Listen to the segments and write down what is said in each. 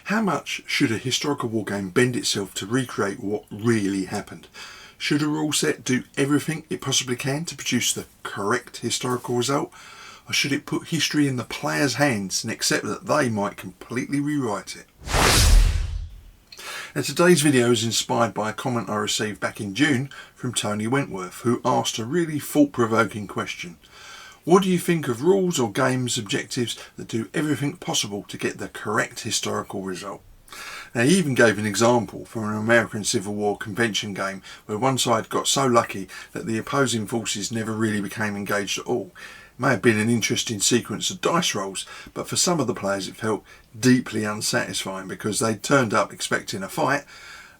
How much should a historical wargame bend itself to recreate what really happened? Should a rule set do everything it possibly can to produce the correct historical result? Or should it put history in the player's hands and accept that they might completely rewrite it? Now, today's video is inspired by a comment I received back in June from Tony Wentworth, who asked a really thought-provoking question. What do you think of rules or games objectives that do everything possible to get the correct historical result? Now, he even gave an example from an American Civil War convention game where one side got so lucky that the opposing forces never really became engaged at all. It may have been an interesting sequence of dice rolls, but for some of the players it felt deeply unsatisfying because they turned up expecting a fight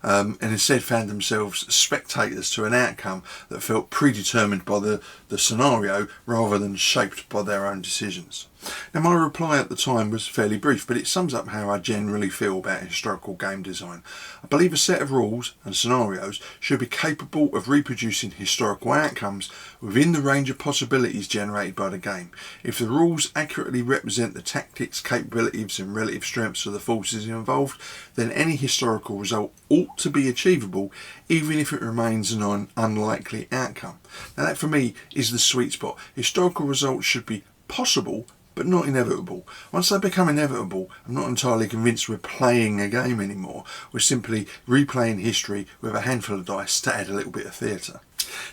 and instead found themselves spectators to an outcome that felt predetermined by the scenario rather than shaped by their own decisions. Now, my reply at the time was fairly brief, but it sums up how I generally feel about historical game design. I believe a set of rules and scenarios should be capable of reproducing historical outcomes within the range of possibilities generated by the game. If the rules accurately represent the tactics, capabilities and relative strengths of the forces involved, then any historical result ought to be achievable, even if it remains an unlikely outcome. Now, that for me is the sweet spot. Historical results should be possible, but not inevitable. Once they become inevitable, I'm not entirely convinced we're playing a game anymore. We're simply replaying history with a handful of dice to add a little bit of theatre.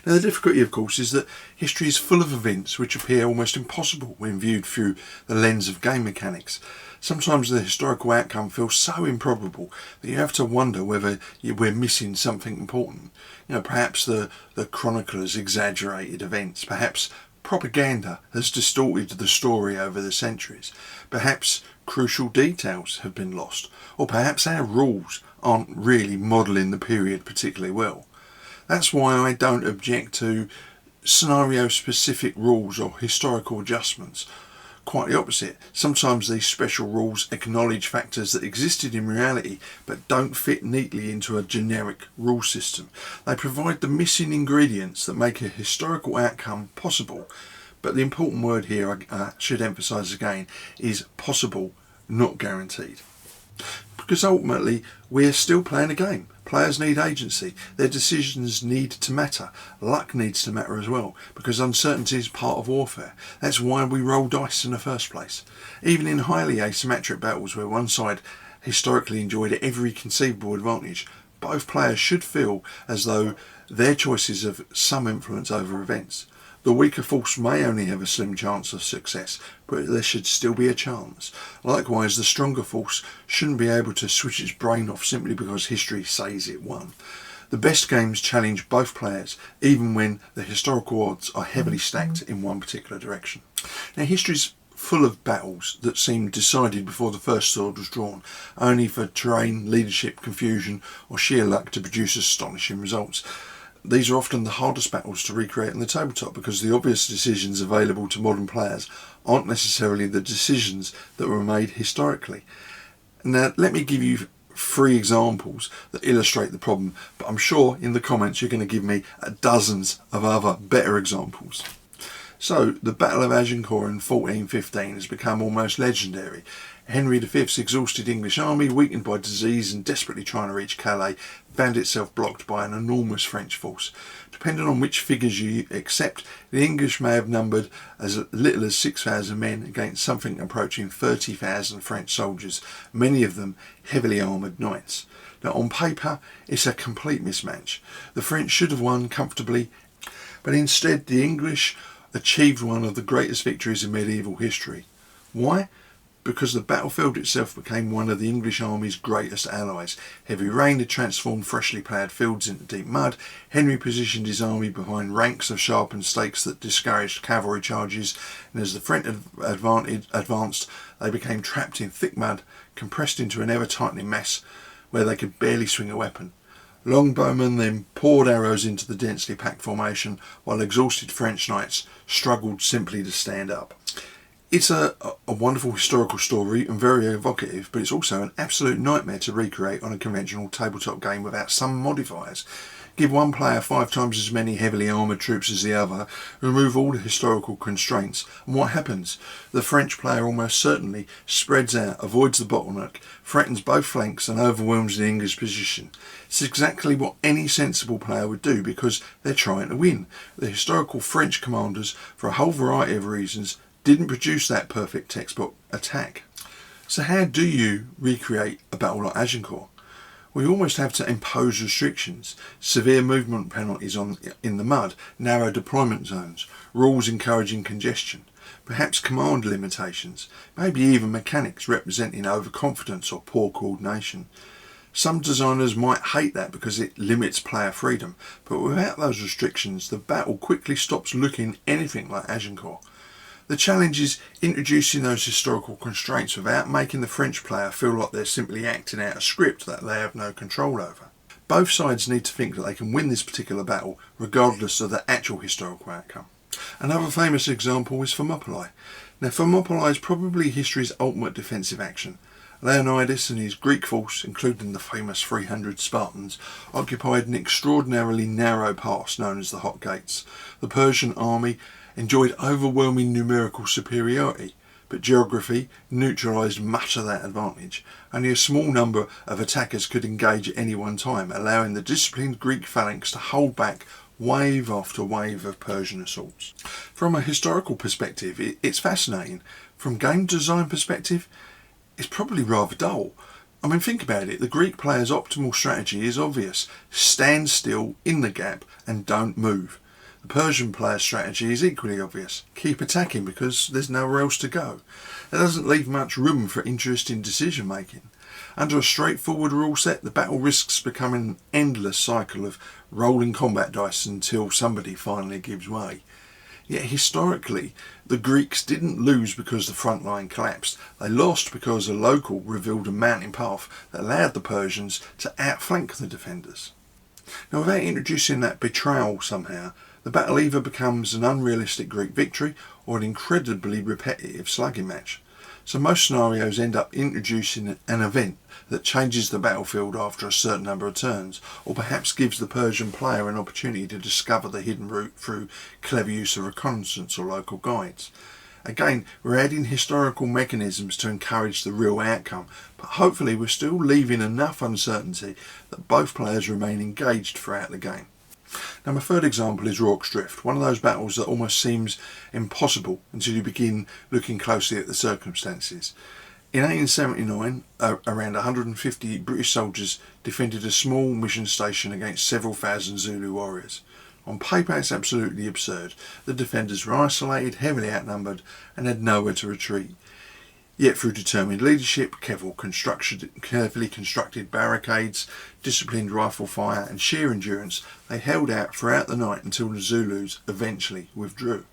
Now, the difficulty, of course, is that history is full of events which appear almost impossible when viewed through the lens of game mechanics. Sometimes the historical outcome feels so improbable that you have to wonder whether we're missing something important. Perhaps the chroniclers exaggerated events, perhaps propaganda has distorted the story over the centuries. Perhaps crucial details have been lost, or perhaps our rules aren't really modelling the period particularly well. That's why I don't object to scenario-specific rules or historical adjustments. Quite the opposite. Sometimes these special rules acknowledge factors that existed in reality but don't fit neatly into a generic rule system. They provide the missing ingredients that make a historical outcome possible. But the important word here I should emphasise again is possible, not guaranteed. Because ultimately we're still playing a game. Players need agency. Their decisions need to matter. Luck needs to matter as well, because uncertainty is part of warfare. That's why we roll dice in the first place. Even in highly asymmetric battles where one side historically enjoyed every conceivable advantage, both players should feel as though their choices have some influence over events. The weaker force may only have a slim chance of success, but there should still be a chance. Likewise, the stronger force shouldn't be able to switch its brain off simply because history says it won. The best games challenge both players, even when the historical odds are heavily stacked in one particular direction. Now, history's full of battles that seemed decided before the first sword was drawn, only for terrain, leadership, confusion, or sheer luck to produce astonishing results. These are often the hardest battles to recreate on the tabletop because the obvious decisions available to modern players aren't necessarily the decisions that were made historically. Now, let me give you 3 examples that illustrate the problem, but I'm sure in the comments you're going to give me dozens of other better examples. So, the Battle of Agincourt in 1415 has become almost legendary. Henry V's exhausted English army, weakened by disease and desperately trying to reach Calais, found itself blocked by an enormous French force. Depending on which figures you accept, the English may have numbered as little as 6,000 men against something approaching 30,000 French soldiers, many of them heavily armoured knights. Now, on paper, it's a complete mismatch. The French should have won comfortably, but instead the English achieved one of the greatest victories in medieval history. Why? Because the battlefield itself became one of the English army's greatest allies. Heavy rain had transformed freshly ploughed fields into deep mud. Henry positioned his army behind ranks of sharpened stakes that discouraged cavalry charges, and as the French advanced, they became trapped in thick mud, compressed into an ever-tightening mass where they could barely swing a weapon. Longbowmen then poured arrows into the densely packed formation, while exhausted French knights struggled simply to stand up. It's a wonderful historical story and very evocative, but it's also an absolute nightmare to recreate on a conventional tabletop game without some modifiers. Give one player 5 times as many heavily armoured troops as the other, remove all the historical constraints, and what happens? The French player almost certainly spreads out, avoids the bottleneck, threatens both flanks and overwhelms the English position. It's exactly what any sensible player would do because they're trying to win. The historical French commanders, for a whole variety of reasons, didn't produce that perfect textbook attack. So how do you recreate a battle like Agincourt? We almost have to impose restrictions, severe movement penalties in the mud, narrow deployment zones, rules encouraging congestion, perhaps command limitations, maybe even mechanics representing overconfidence or poor coordination. Some designers might hate that because it limits player freedom, but without those restrictions the battle quickly stops looking anything like Agincourt. The challenge is introducing those historical constraints without making the French player feel like they're simply acting out a script that they have no control over. Both sides need to think that they can win this particular battle regardless of the actual historical outcome. Another famous example is Thermopylae. Now Thermopylae is probably history's ultimate defensive action. Leonidas and his Greek force, including the famous 300 Spartans, occupied an extraordinarily narrow pass known as the Hot Gates. The Persian army enjoyed overwhelming numerical superiority, but geography neutralised much of that advantage. Only a small number of attackers could engage at any one time, allowing the disciplined Greek phalanx to hold back wave after wave of Persian assaults. From a historical perspective, it's fascinating. From game design perspective, it's probably rather dull. I mean, think about it. The Greek player's optimal strategy is obvious. Stand still in the gap and don't move. The Persian player's strategy is equally obvious. Keep attacking because there's nowhere else to go. It doesn't leave much room for interesting decision making. Under a straightforward rule set, the battle risks becoming an endless cycle of rolling combat dice until somebody finally gives way. Yet historically, the Greeks didn't lose because the front line collapsed. They lost because a local revealed a mountain path that allowed the Persians to outflank the defenders. Now, without introducing that betrayal somehow, the battle either becomes an unrealistic Greek victory or an incredibly repetitive slugging match. So most scenarios end up introducing an event that changes the battlefield after a certain number of turns, or perhaps gives the Persian player an opportunity to discover the hidden route through clever use of reconnaissance or local guides. Again, we're adding historical mechanisms to encourage the real outcome, but hopefully we're still leaving enough uncertainty that both players remain engaged throughout the game. Now my third example is Rorke's Drift, one of those battles that almost seems impossible until you begin looking closely at the circumstances. In 1879, around 150 British soldiers defended a small mission station against several thousand Zulu warriors. On paper it's absolutely absurd. The defenders were isolated, heavily outnumbered and had nowhere to retreat. Yet through determined leadership, carefully constructed barricades, disciplined rifle fire and sheer endurance, they held out throughout the night until the Zulus eventually withdrew.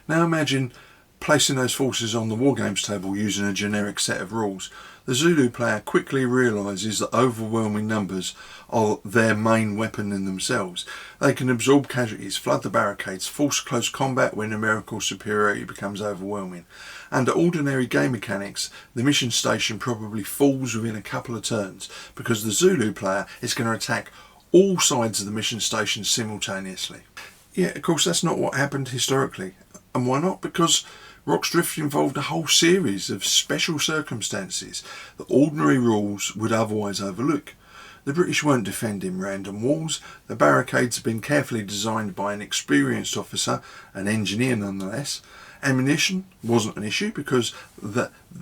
Now imagine placing those forces on the Wargames table using a generic set of rules. The Zulu player quickly realises that overwhelming numbers are their main weapon in themselves. They can absorb casualties, flood the barricades, force close combat when numerical superiority becomes overwhelming. Under ordinary game mechanics, the mission station probably falls within a couple of turns because the Zulu player is going to attack all sides of the mission station simultaneously. Yet, of course, that's not what happened historically. And why not? Because Rorke's Drift involved a whole series of special circumstances that ordinary rules would otherwise overlook. The British weren't defending random walls. The barricades had been carefully designed by an experienced officer, an engineer nonetheless. Ammunition wasn't an issue because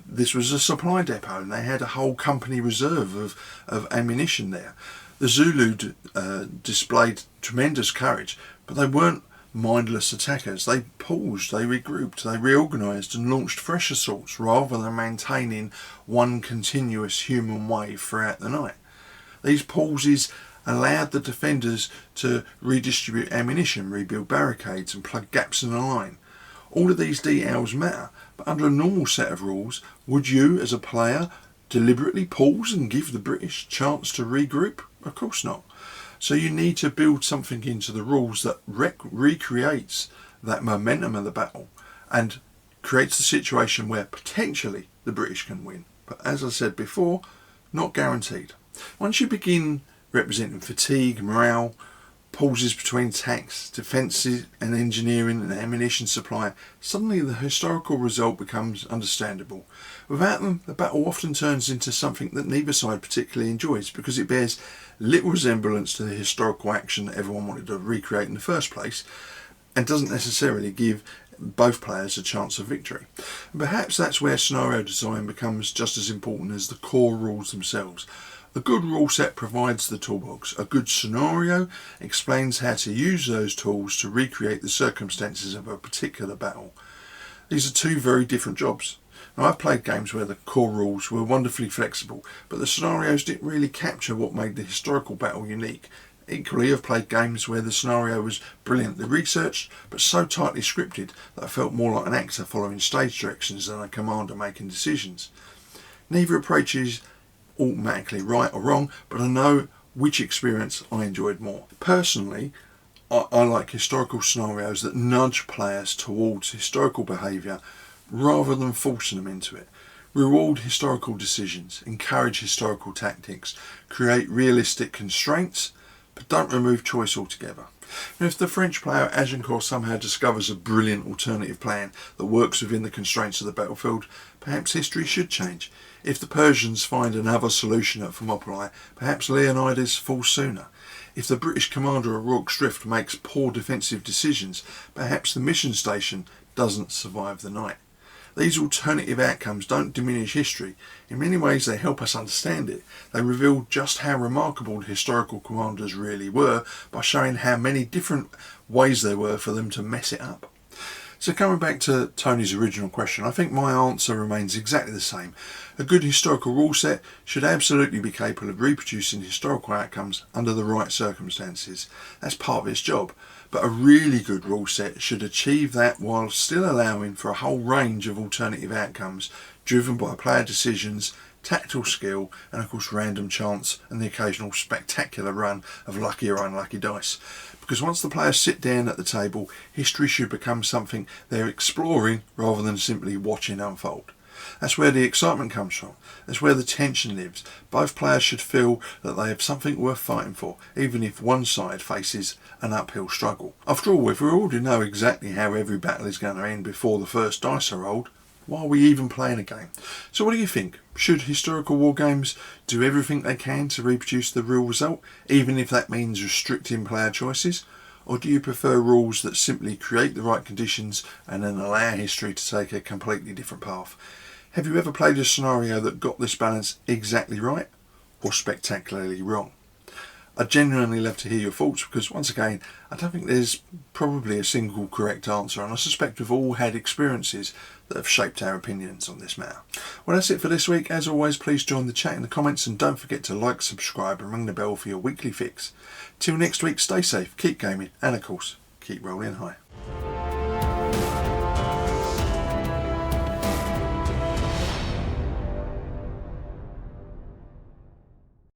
this was a supply depot and they had a whole company reserve of ammunition there. The Zulu displayed tremendous courage, but they weren't mindless attackers. They paused, they regrouped, they reorganised and launched fresh assaults rather than maintaining one continuous human wave throughout the night. These pauses allowed the defenders to redistribute ammunition, rebuild barricades and plug gaps in the line. All of these details matter, but under a normal set of rules, would you as a player deliberately pause and give the British a chance to regroup? Of course not. So you need to build something into the rules that recreates that momentum of the battle and creates a situation where potentially the British can win. But as I said before, not guaranteed. Once you begin representing fatigue, morale, pauses between attacks, defences and engineering and ammunition supply, suddenly the historical result becomes understandable. Without them, the battle often turns into something that neither side particularly enjoys because it bears little resemblance to the historical action that everyone wanted to recreate in the first place, and doesn't necessarily give both players a chance of victory. And perhaps that's where scenario design becomes just as important as the core rules themselves. A good rule set provides the toolbox. A good scenario explains how to use those tools to recreate the circumstances of a particular battle. These are two very different jobs. Now, I've played games where the core rules were wonderfully flexible, but the scenarios didn't really capture what made the historical battle unique. Equally, I've played games where the scenario was brilliantly researched, but so tightly scripted that I felt more like an actor following stage directions than a commander making decisions. Neither approach is automatically right or wrong, but I know which experience I enjoyed more. Personally, I like historical scenarios that nudge players towards historical behaviour rather than forcing them into it. Reward historical decisions, encourage historical tactics, create realistic constraints, but don't remove choice altogether. And if the French player Agincourt somehow discovers a brilliant alternative plan that works within the constraints of the battlefield, perhaps history should change. If the Persians find another solution at Thermopylae, perhaps Leonidas falls sooner. If the British commander at Rorke's Drift makes poor defensive decisions, perhaps the mission station doesn't survive the night. These alternative outcomes don't diminish history. In many ways they help us understand it. They reveal just how remarkable the historical commanders really were by showing how many different ways there were for them to mess it up. So coming back to Tony's original question, I think my answer remains exactly the same. A good historical rule set should absolutely be capable of reproducing historical outcomes under the right circumstances. That's part of its job. But a really good rule set should achieve that while still allowing for a whole range of alternative outcomes driven by player decisions, tactical skill, and of course random chance and the occasional spectacular run of lucky or unlucky dice. Because once the players sit down at the table, history should become something they're exploring rather than simply watching unfold. That's where the excitement comes from. That's where the tension lives. Both players should feel that they have something worth fighting for, even if one side faces an uphill struggle. After all, if we already know exactly how every battle is going to end before the first dice are rolled, why are we even playing a game? So what do you think? Should historical war games do everything they can to reproduce the real result, even if that means restricting player choices? Or do you prefer rules that simply create the right conditions and then allow history to take a completely different path? Have you ever played a scenario that got this balance exactly right or spectacularly wrong? I'd genuinely love to hear your thoughts because, once again, I don't think there's probably a single correct answer, and I suspect we've all had experiences that have shaped our opinions on this matter. Well, that's it for this week. As always, please join the chat in the comments and don't forget to like, subscribe and ring the bell for your weekly fix. Till next week, stay safe, keep gaming and, of course, keep rolling high.